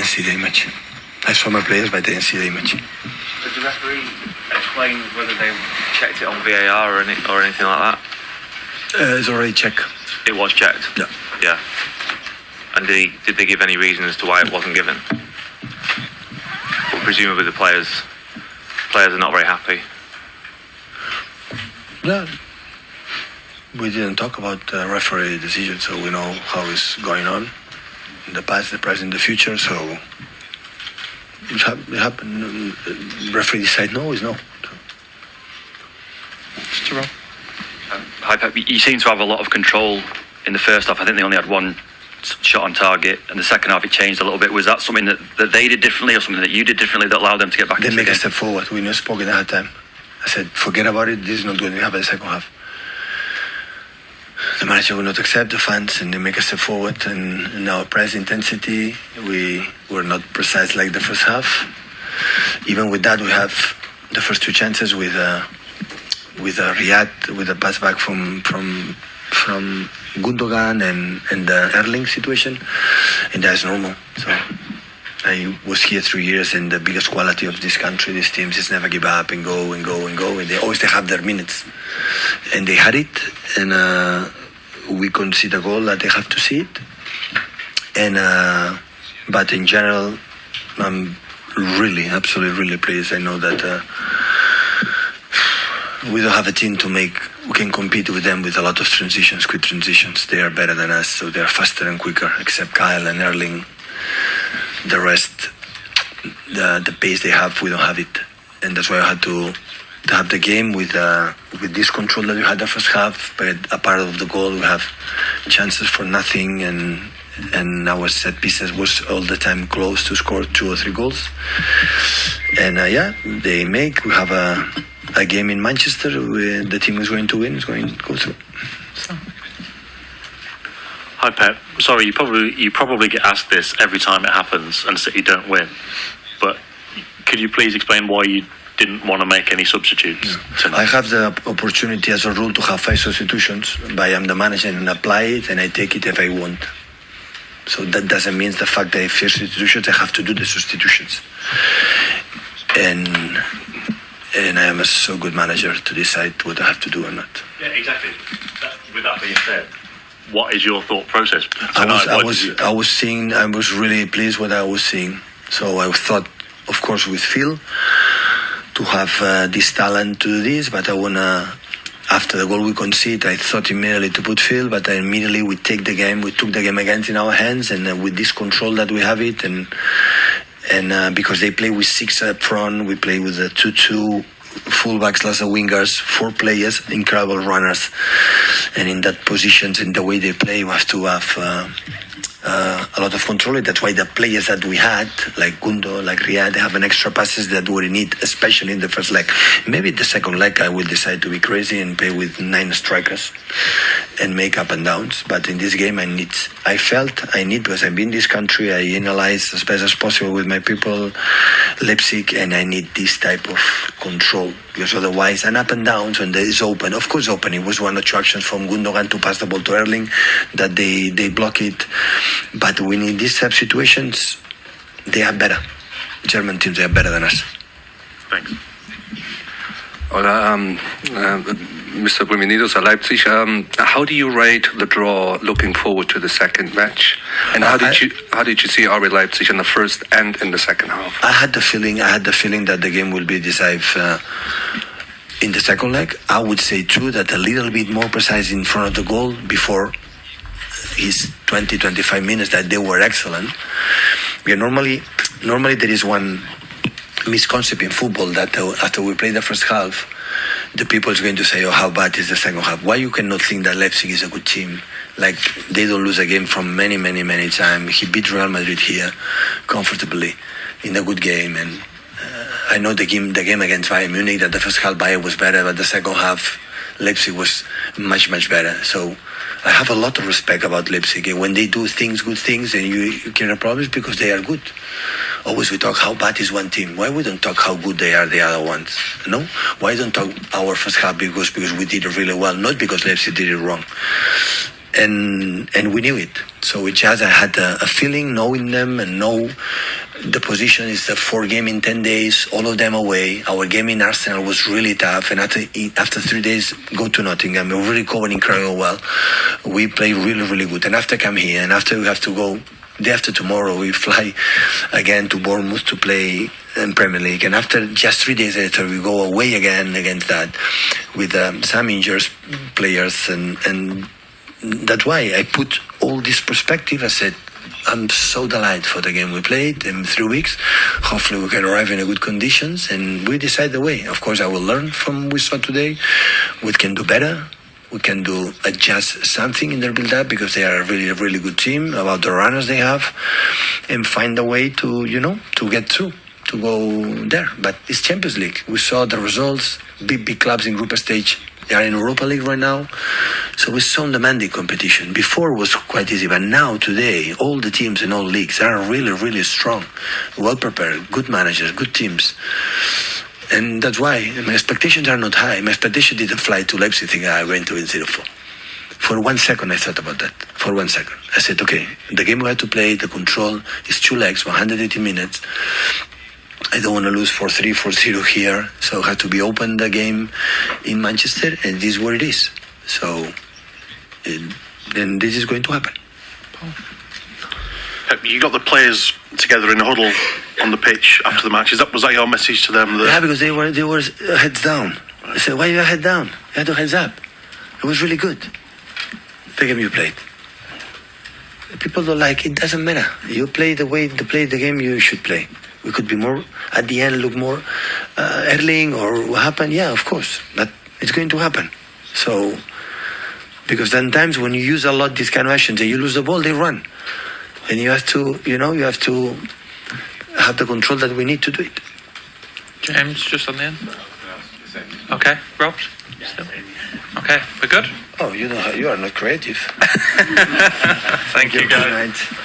didn't see the image. I saw my players, but I didn't see the image. Did the referee explain whether they checked it on VAR or anything like that? It's already checked. It was checked? Yeah. Yeah. And did they give any reason as to why it wasn't given? Well, presumably the players are not very happy. Yeah. We didn't talk about the referee decision, so we know how it's going on in the past, the present, the future. So it happened. Referee decide no is no. So. Hi Pep, you seem to have a lot of control in the first half. I think they only had one shot on target, and the second half it changed a little bit. Was that something that they did differently, or something that you did differently that allowed them to get back? They into make the a game? step forward. We never spoke in that time. I said, forget about it. This is not going to happen in the second half. The manager will not accept the fans, and they make a step forward. And in our press intensity, we were not precise like the first half. Even with that, we have the first two chances with Riyad, with a pass back from Gundogan and the Erling situation, and that's normal. So I was here 3 years, and the biggest quality of this country, these teams, is never give up and go and go and go, and they have their minutes, and they had it, and we concede a goal that they have to see it, and but in general, I'm absolutely really pleased. I know that we don't have a team we can compete with them with a lot of quick transitions. They are better than us, so they are faster and quicker, except Kyle and Erling. The rest, the pace they have, we don't have it. And that's why I had to have the game with this control that we had the first half. But a part of the goal, we have chances for nothing, and our set pieces was all the time close to score 2 or 3 goals. And we have a game in Manchester where the team is going to win, is going to go through. So. Hi Pep, sorry, you probably get asked this every time it happens and City don't win, but could you please explain why you didn't want to make any substitutes tonight? I have the opportunity as a rule to have 5 substitutions, but I am the manager and apply it, and I take it if I want. So that doesn't mean the fact that if 5 substitutions, I have to do the substitutions. And I am a so good manager to decide what I have to do or not. Yeah, exactly. With that being said, what is your thought process tonight? I was really pleased what I was seeing. So I thought, of course, with Phil to have this talent to do this, but I wanna. After the goal we conceded, I thought immediately to put Phil, but immediately we took the game again in our hands, and with this control that we have it, and because they play with 6 up front, we play with the 2-2 fullbacks, lots of wingers, 4 players, incredible runners, and in that positions, in the way they play, we have to have a lot of control. That's why the players that we had, like Gundo, like Riyad, they have an extra passes that we need, especially in the first leg. Maybe the second leg I will decide to be crazy and play with 9 strikers and make up and downs. But in this game, I felt I need, because I've been in this country, I analyze as best as possible with my people, Leipzig, and I need this type of control, because otherwise an up and downs when there is open. Of course open. It was 1 or 2 actions from Gundogan to pass the ball to Erling that they block it. But when in these type of situations, they are better. German teams, they are better than us. Thanks. Hola, Mr. Bienvenidos a Leipzig. How do you rate the draw looking forward to the second match? And how did you see RB Leipzig in the first and in the second half? I had the feeling that the game will be decisive in the second leg. I would say too that a little bit more precise in front of the goal before his 20-25 minutes, that they were excellent. Normally there is one misconcept in football that after we play the first half, the people is going to say, oh, how bad is the second half? Why you cannot think that Leipzig is a good team? Like, they don't lose a game from many times. He beat Real Madrid here comfortably in a good game. And I know the game against Bayern Munich, that the first half Bayern was better, but the second half Leipzig was much better. So I have a lot of respect about Leipzig. And when they do good things, and you can have problems because they are good. Always we talk how bad is one team. Why we don't talk how good they are the other ones? No? Why don't talk our first half because we did it really well, not because Leipzig did it wrong. and we knew it. So with Jazz, I had a feeling, knowing them and know the position is the 4 game in 10 days, all of them away. Our game in Arsenal was really tough, and after 3 days, go to Nottingham. We were recovering incredibly well. We played really, really good. And after come here, and after we have to go, day after tomorrow, we fly again to Bournemouth to play in Premier League. And after just 3 days later, we go away again against that with some injured players. And that's why I put all this perspective. I said, I'm so delighted for the game we played in 3 weeks. Hopefully we can arrive in a good conditions, and we decide the way. Of course, I will learn from what we saw today. We can do better. We can do adjust something in their build-up because they are a really, really good team about the runners they have, and find a way to, to get through, to go there. But it's Champions League. We saw the results. Big clubs in group stage. They are in Europa League right now. So it's so demanding competition. Before it was quite easy, but now, today, all the teams in all leagues are really, really strong, well prepared, good managers, good teams. And that's why my expectations are not high. My expectation didn't fly to Leipzig thinking I went to win 0-4. For 1 second, I thought about that. For 1 second. I said, okay, the game we had to play, the control is 2 legs, 180 minutes. I don't want to lose 4-3, 4-0 here. So I had to be open the game in Manchester, and this is what it is. So then this is going to happen. You got the players together in a huddle on the pitch after the match. Was that your message to them? Yeah, because they were heads down. I said, why are you head down? You had to heads up. It was really good. The game you played. People don't like it. Doesn't matter. You play the way to play the game you should play. We could be more at the end, look more Erling or what happened. Yeah, of course, but it's going to happen. So because then times when you use a lot these kind of actions, and you lose the ball, they run, and you have to, you have to have the control that we need to do it. James, just on the end. Okay, Rob. Still. Okay, we're good. Oh, you are not creative. Thank you, Good guys. night.